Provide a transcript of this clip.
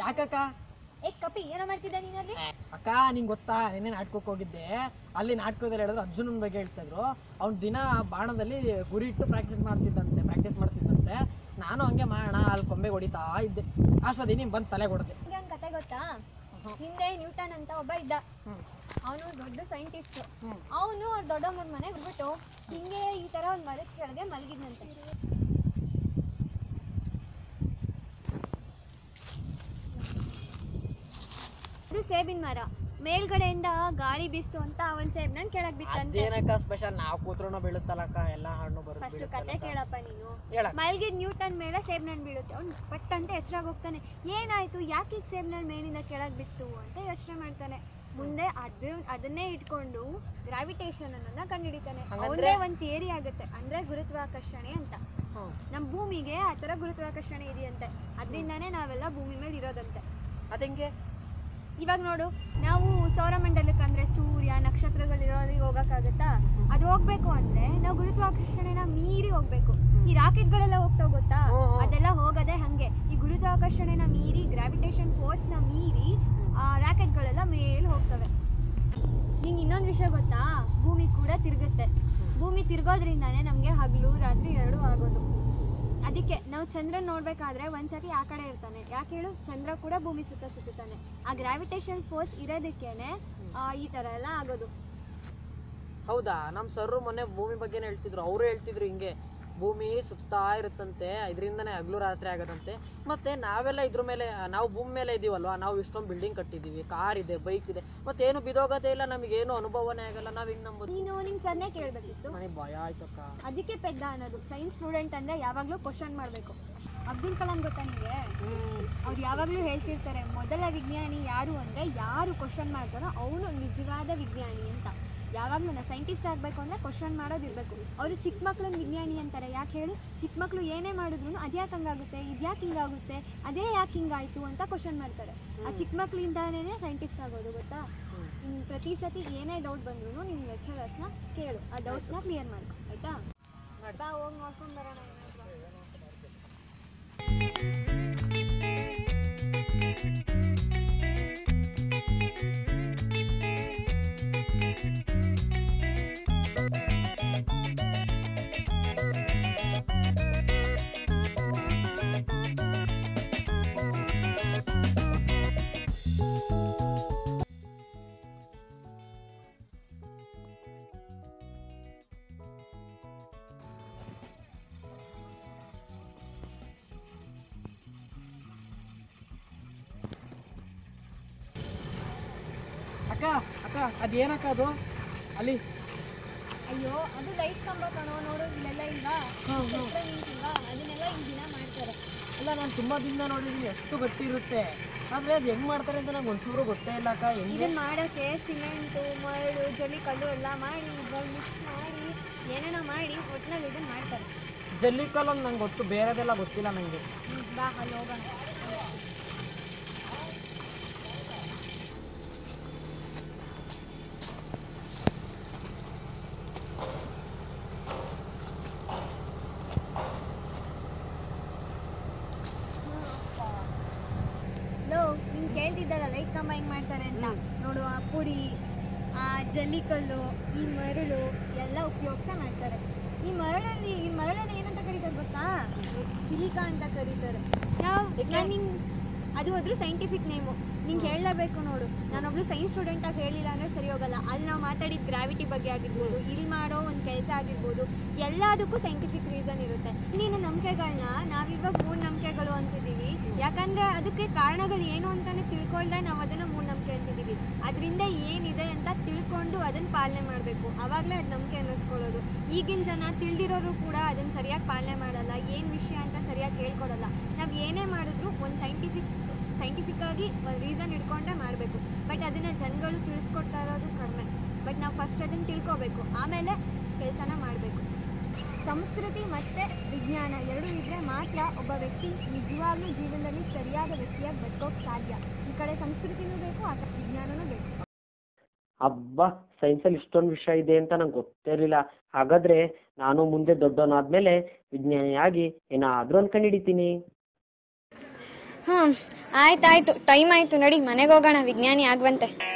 ಯಾಕಕ್ಕ? ಕಪಿ ಏನೋ ಮಾಡ್ತಿದ್ದ ನೀನಲ್ಲಿ? ಅಕ್ಕ ನಿಂಗೆ ಗೊತ್ತಾ, ನಿನ್ನೆ ನಾಟಕಕ್ಕೆ ಹೋಗಿದ್ದೆ. ಅಲ್ಲಿ ನಾಟಕದಲ್ಲಿ ಹೇಳಿದ್ರು ಅರ್ಜುನನ್ ಬಗ್ಗೆ ಹೇಳ್ತಾ ಇದ್ರು. ಅವ್ನು ದಿನ ಬಾಣದಲ್ಲಿ ಗುರಿ ಇಟ್ಟು ಪ್ರಾಕ್ಟೀಸ್ ಮಾಡ್ತಿದ್ದಂತೆ. ನಾನು ಹಂಗೆ ಮಾಡೋಣ ಅಲ್ಲಿ ಕೊಂಬೆ ಹೊಡಿತಾ ಇದ್ದೆ. ಅಷ್ಟೊಂದು ಬಂದು ತಲೆ ಹೊಡೆದೆ. ಹಂಗೆ ಕತೆ ಗೊತ್ತಾ? ಹಿಂದೆ ನ್ಯೂಟನ್ ಅಂತ ಒಬ್ಬ ಇದ್ದ. ಅವನು ದೊಡ್ಡ ಸೈಂಟಿಸ್ಟ್. ಅವನು ಅವ್ರ ದೊಡ್ಡಮ್ಮನ ಮನೆಗೆ ಬಿಟ್ಬಿಟ್ಟು ಹಿಂಗೆ ಈ ತರ ಒಂದು ಮರದ ಕೆಳಗೆ ಮಲಗಿದ್ನಂತೆ. ಅದು ಸೇಬಿನ ಮರ. ಮೇಲ್ಗಡೆಯಿಂದ ಗಾಳಿ ಬೀಸ್ತು ಅಂತ ಅವನ್ ಸೇಬ್ನ ಕೆಳಗ್ ಬಿತ್ತಂತೆ. ಅದೇನಕ್ಕ ಸ್ಪೆಷಲ್? ನಾವು ಕೂತ್ರೋಣ ಬೀಳುತ್ತಲ್ಲಕ್ಕ, ಎಲ್ಲ ಹಣ್ಣು ಬರುತ್ತೆ. ಫಸ್ಟ್ ಕತೆ ಕೇಳಪ್ಪ ನೀನು. ಮಲ್ಗಿದ್ ನ್ಯೂಟನ್ ಮೇಲೆ ಸೇಬ್ನಣ್ಣು ಬೀಳುತ್ತೆ. ಅವ್ನು ಪಟ್ ಅಂತ ಎಚ್ಚರಾಗಿ ಹೋಗ್ತಾನೆ. ಏನಾಯ್ತು, ಯಾಕೆ ಈಗ ಸೇಬ್ನಣ್ಣು ಮೇಲಿಂದ ಕೆಳಗ್ ಬಿತ್ತು ಅಂತ ಯೋಚನೆ ಮಾಡ್ತಾನೆ. ಮುಂದೆ ಅದನ್ನೇ ಇಟ್ಕೊಂಡು ಗ್ರಾವಿಟೇಷನ್ ಅನ್ನೋದನ್ನ ಕಂಡುಹಿಡಿತಾನೆ. ಅವನೇ ಒಂದ್ ಥಿಯರಿ ಆಗುತ್ತೆ, ಅಂದ್ರೆ ಗುರುತ್ವಾಕರ್ಷಣೆ ಅಂತ. ನಮ್ ಭೂಮಿಗೆ ಆ ತರ ಗುರುತ್ವಾಕರ್ಷಣೆ ಇದೆಯಂತೆ. ಅದರಿಂದಾನೇ ನಾವೆಲ್ಲ ಭೂಮಿ ಮೇಲೆ ಇರೋದಂತೆ. ಅದಂಗೆ ಇವಾಗ ನೋಡು, ನಾವು ಸೌರಮಂಡಲಕ್ಕೆ ಅಂದ್ರೆ ಸೂರ್ಯ ನಕ್ಷತ್ರಗಳಿರೋರಿಗೆ ಹೋಗಕ್ಕಾಗತ್ತಾ? ಅದು ಹೋಗ್ಬೇಕು ಅಂದ್ರೆ ನಾವು ಗುರುತ್ವಾಕರ್ಷಣೆನ ಮೀರಿ ಹೋಗ್ಬೇಕು. ಈ ರಾಕೆಟ್ಗಳೆಲ್ಲ ಹೋಗ್ತಾವ ಗೊತ್ತಾ? ಅದೆಲ್ಲ ಹೋಗದೆ ಹಂಗೆ. ಈ ಗುರುತ್ವಾಕರ್ಷಣೆನ ಮೀರಿ, ಗ್ರಾವಿಟೇಷನ್ ಫೋರ್ಸ್ ನ ಮೀರಿ ರಾಕೆಟ್ಗಳೆಲ್ಲ ಮೇಲೆ ಹೋಗ್ತವೆ. ನಿಂಗೆ ಇನ್ನೊಂದು ವಿಷಯ ಗೊತ್ತಾ? ಭೂಮಿ ಕೂಡ ತಿರುಗುತ್ತೆ. ಭೂಮಿ ತಿರ್ಗೋದ್ರಿಂದಾನೇ ನಮ್ಗೆ ಹಗಲು ರಾತ್ರಿ ಎರಡು ಆಗೋದು. ಅದಕ್ಕೆ ನಾವು ಚಂದ್ರನ್ ನೋಡ್ಬೇಕಾದ್ರೆ ಒಂದ್ಸತಿ ಆ ಕಡೆ ಇರ್ತಾನೆ. ಯಾಕೆ ಹೇಳು? ಚಂದ್ರ ಕೂಡ ಭೂಮಿ ಸುತ್ತಾನೆ. ಆ ಗ್ರಾವಿಟೇಷನ್ ಫೋರ್ಸ್ ಇರೋದಕ್ಕೇನೆ ಈ ತರ ಎಲ್ಲ ಆಗೋದು. ಹೌದಾ? ನಮ್ ಸರ್ರು ಮೊನ್ನೆ ಭೂಮಿ ಬಗ್ಗೆನೇ ಹೇಳ್ತಿದ್ರು. ಅವರು ಹೇಳ್ತಿದ್ರು ಹಿಂಗೆ ಭೂಮಿ ಸುತ್ತಾ ಇರುತ್ತಂತೆ, ಇದರಿಂದನೇ ಹಗಲು ರಾತ್ರಿ ಆಗೋದಂತೆ. ಮತ್ತೆ ನಾವೆಲ್ಲ ಇದ್ರ ಮೇಲೆ, ನಾವು ಭೂಮಿ ಮೇಲೆ ಇದೀವಲ್ವಾ, ನಾವು ಇಷ್ಟೊಂದು ಬಿಲ್ಡಿಂಗ್ ಕಟ್ಟಿದೀವಿ, ಕಾರ್ ಇದೆ, ಬೈಕ್ ಇದೆ, ಮತ್ತೇನು ಬಿದೋಗೋದೇ ಇಲ್ಲ, ನಮಗೇನು ಅನುಭವನೇ ಆಗಲ್ಲ. ನಾವ್ ಹಿಂಗ್ ನಂಬೋದು? ನೀನು ನಿಮ್ ಸರ್ನೇ ಕೇಳ್ಬೇಕಿತ್ತು. ನನಗೆ ಭಯ ಆಯ್ತಕ್ಕ. ಅದಕ್ಕೆ ಪೆದ್ದ ಅನ್ನೋದು. ಸೈನ್ಸ್ ಸ್ಟೂಡೆಂಟ್ ಅಂದ್ರೆ ಯಾವಾಗ್ಲೂ ಕ್ವಶನ್ ಮಾಡ್ಬೇಕು. ಅಬ್ದುಲ್ ಕಲಾಂ ಗೊತ್ತಾ ನಿಮಗೆ? ಅವ್ರು ಯಾವಾಗ್ಲೂ ಹೇಳ್ತಿರ್ತಾರೆ, ಮೊದಲ ವಿಜ್ಞಾನಿ ಯಾರು ಅಂದ್ರೆ ಯಾರು ಕ್ವಶನ್ ಮಾಡ್ತಾರೋ ಅವನು ನಿಜವಾದ ವಿಜ್ಞಾನಿ ಅಂತ. ಯಾವಾಗ್ಲೂ ನಾ ಸೈಂಟಿಸ್ಟ್ ಆಗ್ಬೇಕು ಅಂದ್ರೆ ಕ್ವಶನ್ ಮಾಡೋದಿರ್ಬೇಕು. ಅವರು ಚಿಕ್ಕ ಮಕ್ಳನ್ನ ವಿಜ್ಞಾನಿ ಅಂತಾರೆ. ಯಾಕೆ ಹೇಳಿ? ಚಿಕ್ಕ ಮಕ್ಳು ಏನೇ ಮಾಡಿದ್ರು ಅದ್ಯಾಕೆ ಹಂಗಾಗುತ್ತೆ, ಇದ್ಯಾಕೆ ಹಿಂಗಾಗುತ್ತೆ, ಅದೇ ಯಾಕೆ ಹಿಂಗಾಯ್ತು ಅಂತ ಕ್ವಶನ್ ಮಾಡ್ತಾರೆ. ಆ ಚಿಕ್ಕ ಮಕ್ಳಿಂದಾನೇ ಸೈಂಟಿಸ್ಟ್ ಆಗೋದು ಗೊತ್ತಾ? ಪ್ರತಿ ಸತಿ ಏನೇ ಡೌಟ್ ಬಂದ್ರು ನಿಮ್ ಲೆಕ್ಚರರ್ಸ್ನ ಕೇಳು, ಆ ಡೌಟ್ಸ್ನ ಕ್ಲಿಯರ್ ಮಾಡ್ಕೊ, ಆಯ್ತಾ? ಬಾ ಹೋಗಿ ನೋಡ್ಕೊಂಡ್ ಬರೋಣ. ಅಕ್ಕ ಅಕ್ಕ ಅದೇನಕ್ಕ ಅದು ಅಲ್ಲಿ? ಅಯ್ಯೋ, ಅದು ಲೈಟ್ ಕಂಬ ಕಣೋ. ನೋಡು ಇಲ್ಲೆಲ್ಲ ಇಲ್ವಾ, ನಿಂತಿಲ್ವಾ? ಅದನ್ನೆಲ್ಲ ಈ ದಿನ ಮಾಡ್ತಾರೆ. ಅಲ್ಲ, ನಾನು ತುಂಬಾ ದಿನ ನೋಡಿದೀನಿ, ಎಷ್ಟು ಗಟ್ಟಿ ಇರುತ್ತೆ. ಆದ್ರೆ ಅದು ಹೆಂಗ್ ಮಾಡ್ತಾರೆ ಅಂತ ನಂಗೆ ಒಂಚೂರು ಗೊತ್ತೇ ಇಲ್ಲ ಅಕ್ಕ. ಇದನ್ನ ಮಾಡಕ್ಕೆ ಸಿಮೆಂಟು, ಮರಳು, ಜಲ್ಲಿ ಕಲ್ಲು ಎಲ್ಲ ಮಾಡಿ ಮಿಕ್ಸ್ ಮಾಡಿ ಏನೇನೋ ಮಾಡಿ ಒಟ್ಟಿನಲ್ಲಿ ಇದನ್ನ ಮಾಡ್ತಾರೆ. ಜಲ್ಲಿ ಕಲ್ಲು ನಂಗೆ ಗೊತ್ತು, ಬೇರೆದೆಲ್ಲ ಗೊತ್ತಿಲ್ಲ ನಂಗೆ. ಬಾ ಅಲ್ಲಿ ಹೋಗೋಣ. ನೀನ್ ಕೇಳ್ತಿದ್ದಲ್ಲ ಲೈಟ್ ಕಂಬ ಹೆಂಗ್ ಮಾಡ್ತಾರೆ ಅಂತ. ನೋಡು, ಆ ಪುಡಿ, ಆ ಜಲ್ಲಿಕಲ್ಲು, ಈ ಮರಳು ಎಲ್ಲ ಉಪಯೋಗಿಸ ಮಾಡ್ತಾರೆ. ಈ ಮರಳನ್ನ ಏನಂತ ಕರೀತಾರೆ ಗೊತ್ತಾ? ಸಿಲಿಕಾ ಅಂತ ಕರೀತಾರೆ. ಅದು ಅದ್ರ ಸೈಂಟಿಫಿಕ್ ನೇಮು. ನಿಂಗೆ ಹೇಳಲೇಬೇಕು ನೋಡು. ನಾನೊಬ್ಳು ಸೈನ್ಸ್ ಸ್ಟೂಡೆಂಟ್ ಆಗಿ ಹೇಳಿಲ್ಲ ಅಂದ್ರೆ ಸರಿ ಹೋಗಲ್ಲ. ಅಲ್ಲಿ ನಾವು ಮಾತಾಡಿದ ಗ್ರಾವಿಟಿ ಬಗ್ಗೆ ಆಗಿರ್ಬೋದು, ಇಲ್ಲಿ ಮಾಡೋ ಒಂದು ಕೆಲಸ ಆಗಿರ್ಬೋದು, ಎಲ್ಲದಕ್ಕೂ ಸೈಂಟಿಫಿಕ್ ರೀಸನ್ ಇರುತ್ತೆ. ಇಂದಿನ ನಂಬಿಕೆಗಳನ್ನ ನಾವಿವಾಗ ಮೂಢನಂಬಿಕೆಗಳು ಅಂತಿದ್ದೀವಿ. ಯಾಕಂದ್ರೆ ಅದಕ್ಕೆ ಕಾರಣಗಳು ಏನು ಅಂತಾನೆ ತಿಳ್ಕೊಂಡ್ರೆ ನಾವು ಅದನ್ನ ಮೂಢನಂಬಿಕೆ ಅಂತಿದ್ದೀವಿ. ಅದರಿಂದ ಏನಿದೆ ಅಂತ ತಿಳ್ಕೊಂಡು ಅದನ್ನ ಪಾಲನೆ ಮಾಡಬೇಕು. ಅವಾಗಲೇ ಅದು ನಂಬಿಕೆ ಅನ್ನಿಸ್ಕೊಳ್ಳೋದು. ಈಗಿನ ಜನ ತಿಳಿದಿರೋರು ಕೂಡ ಅದನ್ನ ಸರಿಯಾಗಿ ಪಾಲನೆ ಮಾಡಲ್ಲ. ಏನು ವಿಷಯ ಅಂತ ಸರಿಯಾಗಿ ಹೇಳ್ಕೊಡಲ್ಲ. ನಾವು ಏನೇ ಮಾಡಿದ್ರು ಒಂದು ಸೈಂಟಿಫಿಕ್ ಆಗಿ ರೀಸನ್ ಇಟ್ಕೊಂಡೇ ಮಾಡಬೇಕು. ಬಟ್ ಅದನ್ನ ಜನಗಳು ತಿಳಿಸ್ಕೊಡ್ತಾ ಇರೋದು ಕಡಿಮೆ. ಬಟ್ ನಾವು ಫಸ್ಟ್ ಅದನ್ನು ತಿಳ್ಕೋಬೇಕು, ಆಮೇಲೆ ಕೆಲಸನ ಮಾಡಬೇಕು. ಸಂಸ್ಕೃತಿ ಮತ್ತು ವಿಜ್ಞಾನ ಎರಡೂ ಇದ್ದರೆ ಮಾತ್ರ ಒಬ್ಬ ವ್ಯಕ್ತಿ ನಿಜವಾಗ್ಲೂ ಜೀವನದಲ್ಲಿ ಸರಿಯಾದ ವ್ಯಕ್ತಿಯಾಗಿ ಬದುಕೋಕೆ ಸಾಧ್ಯ. ಈ ಕಡೆ ಸಂಸ್ಕೃತಿನೂ ಬೇಕು, ಆ ಕಡೆ ವಿಜ್ಞಾನನೂ ಬೇಕು. ಹಬ್ಬ, ಸೈನ್ಸಲ್ಲಿ ಇಷ್ಟೊಂದು ವಿಷಯ ಇದೆ ಅಂತ ನಂಗೆ ಗೊತ್ತಿರಲಿಲ್ಲ. ಹಾಗಾದ್ರೆ ನಾನು ಮುಂದೆ ದೊಡ್ಡವನಾದ್ಮೇಲೆ ವಿಜ್ಞಾನಿಯಾಗಿ ಏನಾದ್ರೂ ಅನ್ಕೊಂಡು ಹಿಡಿತೀನಿ. ಆಯ್ತಾಯ್ತು, ಟೈಮ್ ಆಯ್ತು, ನಡಿ ಮನೆಗೆ ಹೋಗೋಣ, ವಿಜ್ಞಾನಿ ಆಗುವಂತೆ.